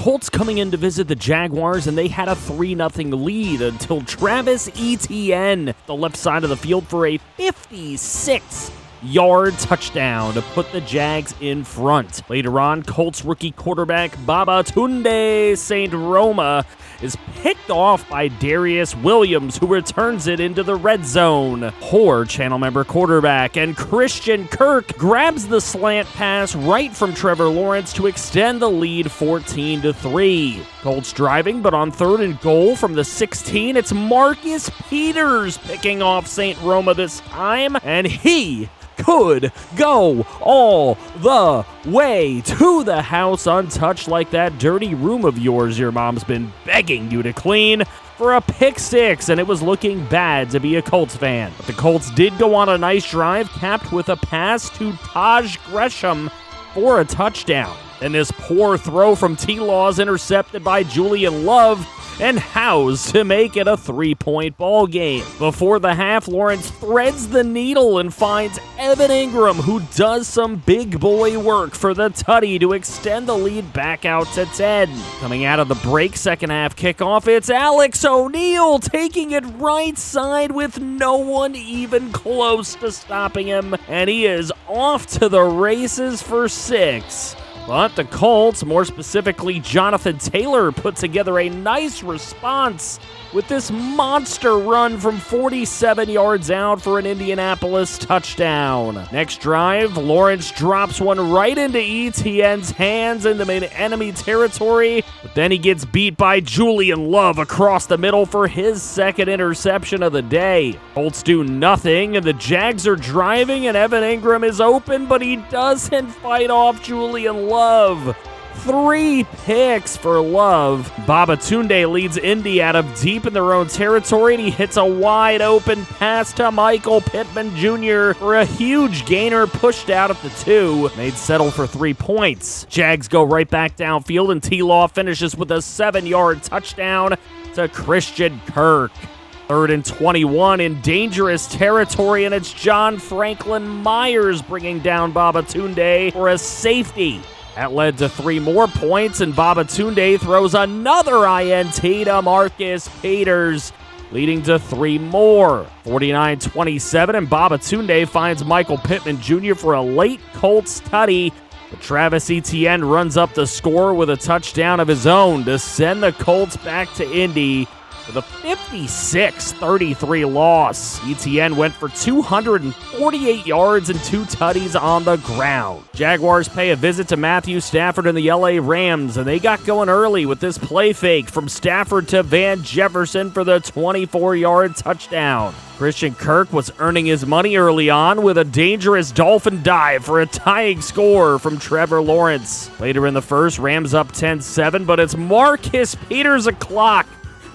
Colts coming in to visit the Jaguars, and they had a 3-0 lead until Travis Etienne, the left side of the field, for a 56-yard touchdown to put the Jags in front. Later on, Colts rookie quarterback Babatunde St. Roma is picked off by Darius Williams, who returns it into the red zone. Poor channel member quarterback, and Christian Kirk grabs the slant pass right from Trevor Lawrence to extend the lead 14-3. Colts driving, but on 3rd and goal from the 16, it's Marcus Peters picking off St. Roma this time, and he could go all the way to the house untouched like that dirty room of yours your mom's been begging you to clean for a pick six, and it was looking bad to be a Colts fan. But the Colts did go on a nice drive, capped with a pass to Taj Gresham for a touchdown. And this poor throw from T-Law is intercepted by Julian Love and Howes to make it a 3-point ball game. Before the half, Lawrence threads the needle and finds Evan Ingram, who does some big boy work for the tutty to extend the lead back out to 10. Coming out of the break, second half kickoff, it's Alex O'Neal taking it right side with no one even close to stopping him, and he is off to the races for 6. But the Colts, more specifically Jonathan Taylor, put together a nice response with this monster run from 47 yards out for an Indianapolis touchdown. Next drive, Lawrence drops one right into Etienne's hands into enemy territory, but then he gets beat by Julian Love across the middle for his second interception of the day. Colts do nothing, and the Jags are driving, and Evan Ingram is open, but he doesn't fight off Julian Love. 3 picks for Love. Babatunde leads Indy out of deep in their own territory, and he hits a wide open pass to Michael Pittman Jr. for a huge gainer pushed out at the 2. They'd settle for 3 points. Jags go right back downfield, and T-Law finishes with a 7-yard touchdown to Christian Kirk. 3rd and 21 in dangerous territory, and it's John Franklin Myers bringing down Babatunde for a safety. That led to 3 more points, and Babatunde throws another INT to Marcus Peters, leading to 3 more. 49-27, and Babatunde finds Michael Pittman Jr. for a late Colts tutty, but Travis Etienne runs up the score with a touchdown of his own to send the Colts back to Indy with a 56-33 loss. Etienne went for 248 yards and 2 tutties on the ground. Jaguars pay a visit to Matthew Stafford and the LA Rams, and they got going early with this play fake from Stafford to Van Jefferson for the 24-yard touchdown. Christian Kirk was earning his money early on with a dangerous dolphin dive for a tying score from Trevor Lawrence. Later in the first, Rams up 10-7, but it's Marcus Peters o'clock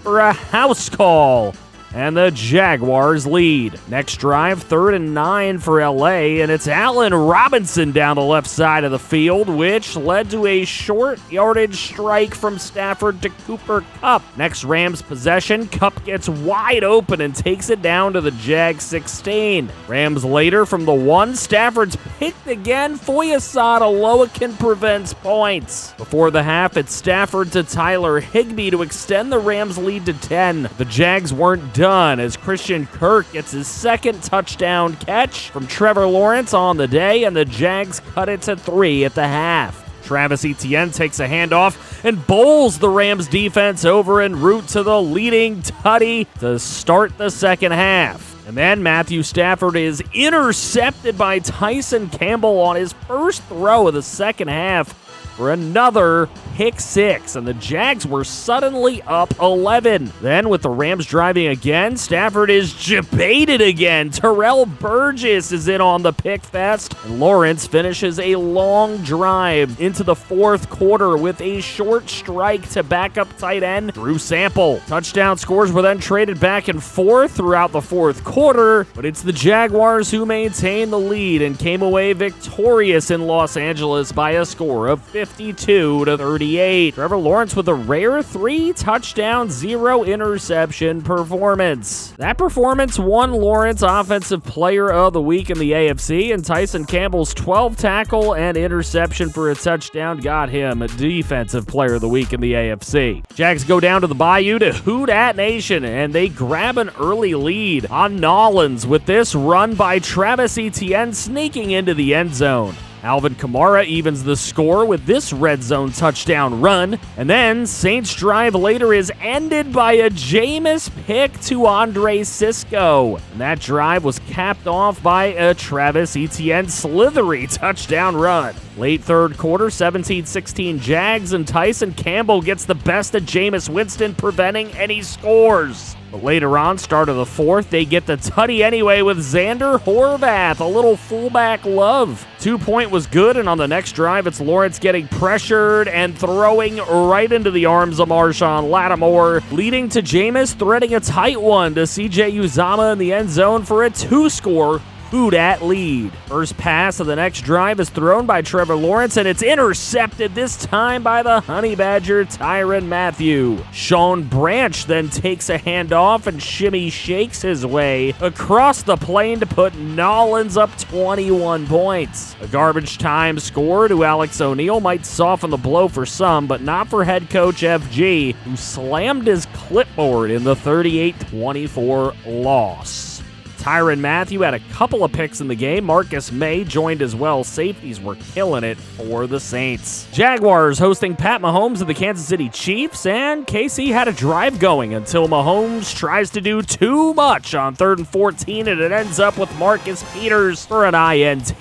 for a house call, and the Jaguars lead. Next drive, 3rd and 9 for LA, and it's Allen Robinson down the left side of the field, which led to a short yardage strike from Stafford to Cooper Kupp. Next Rams possession, Kupp gets wide open and takes it down to the Jags 16. Rams later from the 1, Stafford's picked again. Foyesade Oloakin prevents points. Before the half, it's Stafford to Tyler Higbee to extend the Rams lead to 10. The Jags weren't done as Christian Kirk gets his second touchdown catch from Trevor Lawrence on the day, and the Jags cut it to 3 at the half. Travis Etienne takes a handoff and bowls the Rams defense over en route to the leading tutty to start the second half. And then Matthew Stafford is intercepted by Tyson Campbell on his first throw of the second half for another pick 6, and the Jags were suddenly up 11. Then, with the Rams driving again, Stafford is debated again. Terrell Burgess is in on the pick fest, and Lawrence finishes a long drive into the 4th quarter with a short strike to backup tight end Drew Sample. Touchdown scores were then traded back and forth throughout the 4th quarter, but it's the Jaguars who maintain the lead and came away victorious in Los Angeles by a score of 50. 52-38. Trevor Lawrence with a rare 3-touchdown, 0-interception performance. That performance won Lawrence Offensive Player of the Week in the AFC, and Tyson Campbell's 12-tackle and interception for a touchdown got him Defensive Player of the Week in the AFC. Jags go down to the Bayou to Who Dat Nation, and they grab an early lead on Nolans with this run by Travis Etienne sneaking into the end zone. Alvin Kamara evens the score with this red zone touchdown run, and then Saints' drive later is ended by a Jameis pick to Andre Sisco. And that drive was capped off by a Travis Etienne slithery touchdown run. Late third quarter, 17-16 Jags, and Tyson Campbell gets the best of Jameis Winston, preventing any scores. But later on, start of the fourth, they get the tutty anyway with Xander Horvath, a little fullback love. 2-point was good, and on the next drive, it's Lawrence getting pressured and throwing right into the arms of Marshawn Lattimore, leading to Jameis threading a tight one to CJ Uzomah in the end zone for a 2-score Who Dat lead. First pass of the next drive is thrown by Trevor Lawrence, and it's intercepted, this time by the Honey Badger Tyrann Mathieu. Sean Branch then takes a handoff and shimmy shakes his way across the plane to put Nolans up 21 points. A garbage time score to Alex O'Neal might soften the blow for some, but not for head coach FG, who slammed his clipboard in the 38-24 loss. Tyrann Mathieu had a couple of picks in the game. Marcus May joined as well. Safeties were killing it for the Saints. Jaguars hosting Pat Mahomes of the Kansas City Chiefs, and KC had a drive going until Mahomes tries to do too much on 3rd and 14, and it ends up with Marcus Peters for an INT.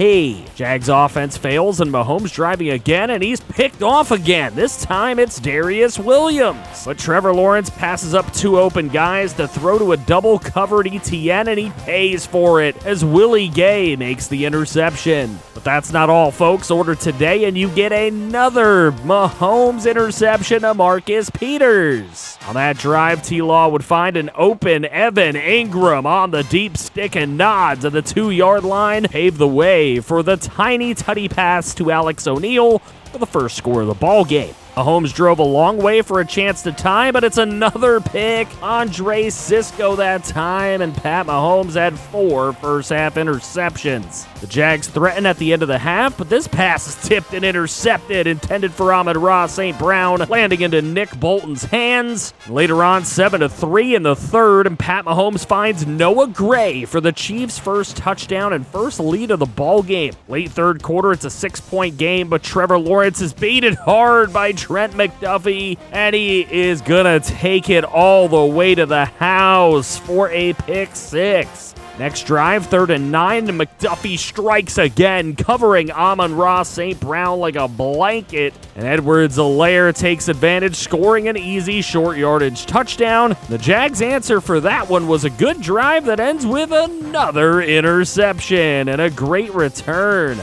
Jags offense fails, and Mahomes driving again, and he's picked off again. This time it's Darius Williams. But Trevor Lawrence passes up two open guys to throw to a double-covered Etienne, and he pays for it as Willie Gay makes the interception. But that's not all, folks. Order today and you get another Mahomes interception to Marcus Peters. On that drive, T-Law would find an open Evan Ingram on the deep stick and nods at the 2-yard line, pave the way for the tiny tutty pass to Alex O'Neal for the first score of the ball game. Mahomes drove a long way for a chance to tie, but it's another pick. Andre Sisco that time, and Pat Mahomes had 4 first-half interceptions. The Jags threaten at the end of the half, but this pass is tipped and intercepted, intended for Amon-Ra St. Brown, landing into Nick Bolton's hands. Later on, 7-3 in the third, and Pat Mahomes finds Noah Gray for the Chiefs' first touchdown and first lead of the ball game. Late third quarter, it's a 6-point game, but Trevor Lawrence is baited hard by Trent McDuffie, and he is gonna take it all the way to the house for a pick 6. Next drive, 3rd and 9, and McDuffie strikes again, covering Amon-Ra St. Brown like a blanket, and Edwards-Helaire takes advantage, scoring an easy short yardage touchdown. The Jags' answer for that one was a good drive that ends with another interception and a great return.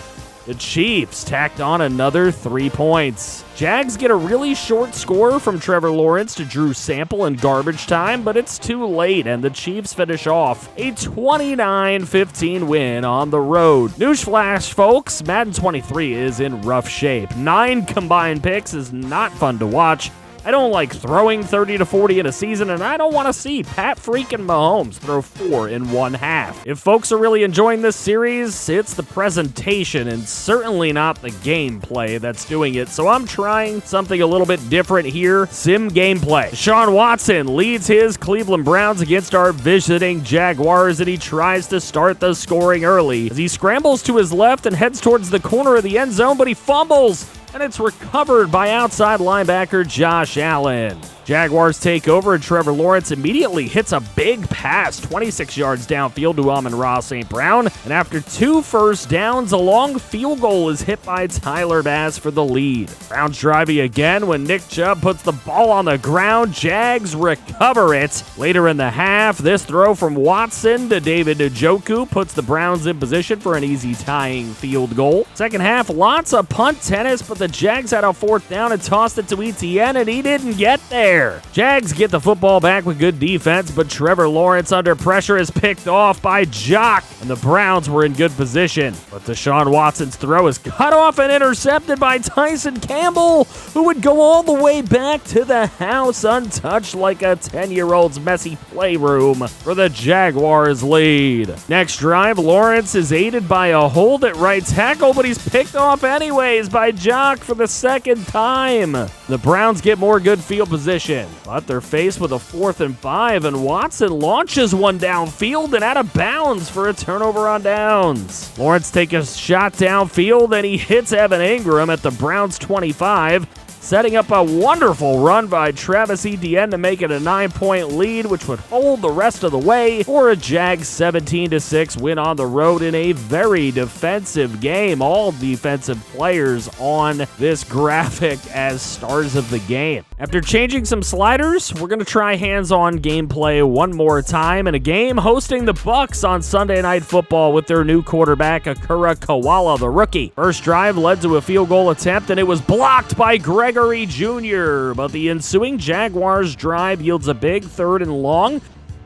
The Chiefs tacked on another 3 points. Jags get a really short score from Trevor Lawrence to Drew Sample in garbage time, but it's too late, and the Chiefs finish off a 29-15 win on the road. Newsflash, folks, Madden 23 is in rough shape. 9 combined picks is not fun to watch. I don't like throwing 30 to 40 in a season, and I don't want to see Pat freaking Mahomes throw 4 in one half. If folks are really enjoying this series, it's the presentation and certainly not the gameplay that's doing it, so I'm trying something a little bit different here. Sim gameplay. Deshaun Watson leads his Cleveland Browns against our visiting Jaguars, and he tries to start the scoring early as he scrambles to his left and heads towards the corner of the end zone, but he fumbles, and it's recovered by outside linebacker Josh Allen. Jaguars take over, and Trevor Lawrence immediately hits a big pass 26 yards downfield to Amon-Ra St. Brown, and after 2 first downs, a long field goal is hit by Tyler Bass for the lead. Browns driving again when Nick Chubb puts the ball on the ground. Jags recover it. Later in the half, this throw from Watson to David Njoku puts the Browns in position for an easy tying field goal. Second half, lots of punt tennis, but the Jags had a 4th down and tossed it to Etienne, and he didn't get there. air. Jags get the football back with good defense, but Trevor Lawrence under pressure is picked off by Jock, and the Browns were in good position. But Deshaun Watson's throw is cut off and intercepted by Tyson Campbell, who would go all the way back to the house untouched like a 10-year-old's messy playroom for the Jaguars lead. Next drive, Lawrence is aided by a hold at right tackle, but he's picked off anyways by Jock for the second time. The Browns get more good field position, but they're faced with a 4th and 5, and Watson launches one downfield and out of bounds for a turnover on downs. Lawrence takes a shot downfield, and he hits Evan Ingram at the Browns' 25, setting up a wonderful run by Travis Etienne to make it a 9-point lead, which would hold the rest of the way for a Jags 17-6 win on the road in a very defensive game. All defensive players on this graphic as stars of the game. After changing some sliders, we're going to try hands-on gameplay one more time in a game hosting the Bucs on Sunday Night Football with their new quarterback, Akura Koala, the rookie. First drive led to a field goal attempt, and it was blocked by Gregory Jr., but the ensuing Jaguars drive yields a big 3rd and long,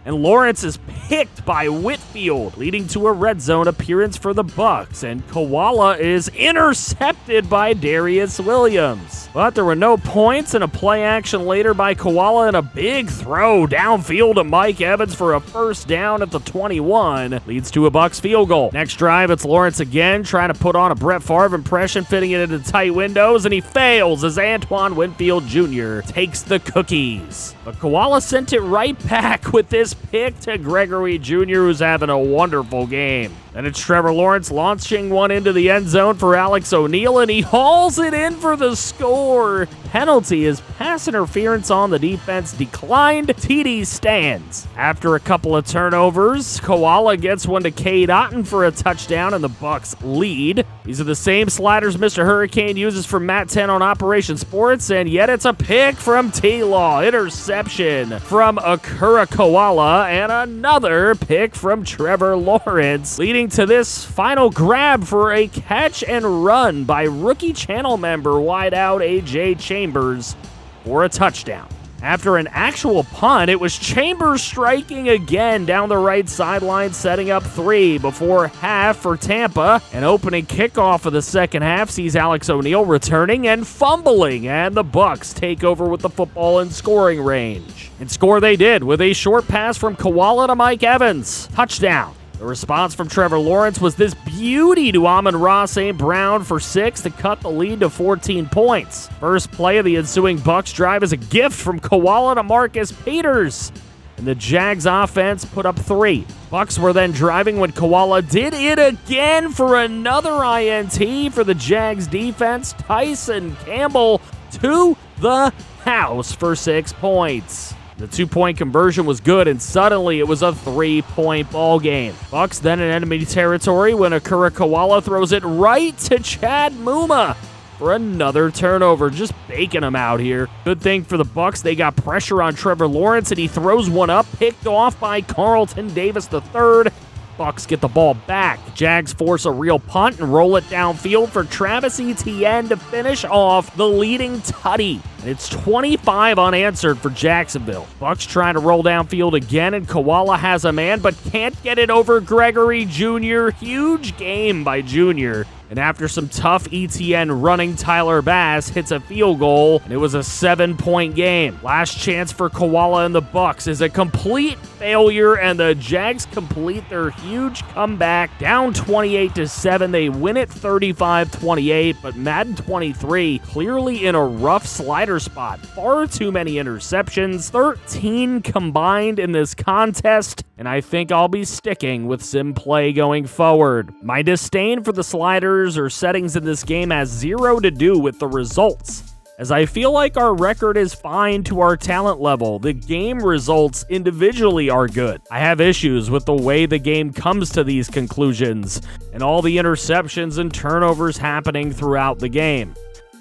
and Lawrence is picked by Whitfield, leading to a red zone appearance for the Bucs, and Koala is intercepted by Darius Williams. But there were no points, and a play action later by Koala and a big throw downfield to Mike Evans for a first down at the 21 leads to a Bucs field goal. Next drive, it's Lawrence again, trying to put on a Brett Favre impression, fitting it into tight windows, and he fails as Antoine Winfield Jr. takes the cookies. But Koala sent it right back with this pick to Gregory Jr., who's having a wonderful game. Then it's Trevor Lawrence launching one into the end zone for Alex O'Neal, and he hauls it in for the score. Penalty is pass interference on the defense declined. TD stands. After a couple of turnovers, Koala gets one to Cade Otton for a touchdown, and the Bucs lead. These are the same sliders Mr. Hurricane uses for Matt 10 on Operation Sports, and yet it's a pick from T-Law. Interception from Akura Koala, and another pick from Trevor Lawrence, leading to this final grab for a catch and run by rookie channel member wideout A.J. Chambers for a touchdown. After an actual punt, it was Chambers striking again down the right sideline, setting up 3 before half for Tampa. An opening kickoff of the second half sees Alex O'Neal returning and fumbling, and the Bucs take over with the football in scoring range. And score they did with a short pass from Koala to Mike Evans. Touchdown. The response from Trevor Lawrence was this beauty to Amon-Ra St. Brown for 6 to cut the lead to 14 points. First play of the ensuing Bucs drive is a gift from Koala to Marcus Peters, and the Jags offense put up 3. Bucs were then driving when Koala did it again for another INT for the Jags defense. Tyson Campbell to the house for 6 points. The 2-point conversion was good, and suddenly it was a 3-point ball game. Bucs then in enemy territory when Akura Koala throws it right to Chad Muma for another turnover, just baking him out here. Good thing for the Bucs, they got pressure on Trevor Lawrence, and he throws one up, picked off by Carlton Davis III. Bucs get the ball back. Jags force a real punt and roll it downfield for Travis Etienne to finish off the leading tutty. And it's 25 unanswered for Jacksonville. Bucs trying to roll downfield again, and Koala has a man but can't get it over Gregory Jr. Huge game by Jr. And after some tough ETN running, Tyler Bass hits a field goal, and it was a 7-point game. Last chance for Koala and the Bucs is a complete failure, and the Jags complete their huge comeback. Down 28-7, they win it 35-28, but Madden 23 clearly in a rough slider spot. Far too many interceptions, 13 combined in this contest, and I think I'll be sticking with sim play going forward. My disdain for the sliders or settings in this game has zero to do with the results, as I feel like our record is fine to our talent level. The game results individually are good. I have issues with the way the game comes to these conclusions and all the interceptions and turnovers happening throughout the game.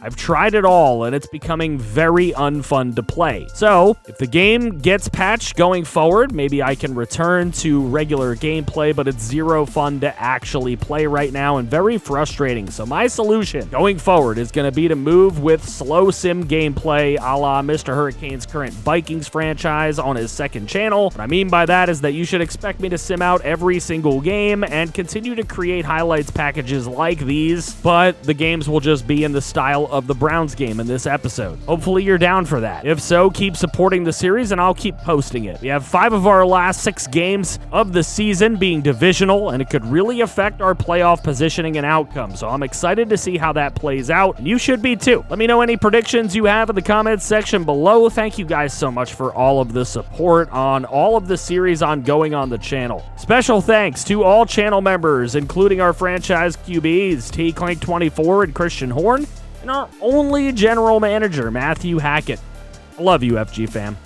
I've tried it all, and it's becoming very unfun to play. So, if the game gets patched going forward, maybe I can return to regular gameplay, but it's zero fun to actually play right now and very frustrating. So my solution going forward is going to be to move with slow sim gameplay a la Mr. Hurricane's current Vikings franchise on his second channel. What I mean by that is that you should expect me to sim out every single game and continue to create highlights packages like these, but the games will just be in the style of the Browns game in this episode. Hopefully you're down for that. If so, keep supporting the series and I'll keep posting it. We have 5 of our last 6 games of the season being divisional, and it could really affect our playoff positioning and outcome. So I'm excited to see how that plays out, and you should be too. Let me know any predictions you have in the comments section below. Thank you guys so much for all of the support on all of the series ongoing on the channel. Special thanks to all channel members, including our franchise QBs, T-Clank24 and Christian Horn, and our only general manager, Matthew Hackett. I love you, FG fam.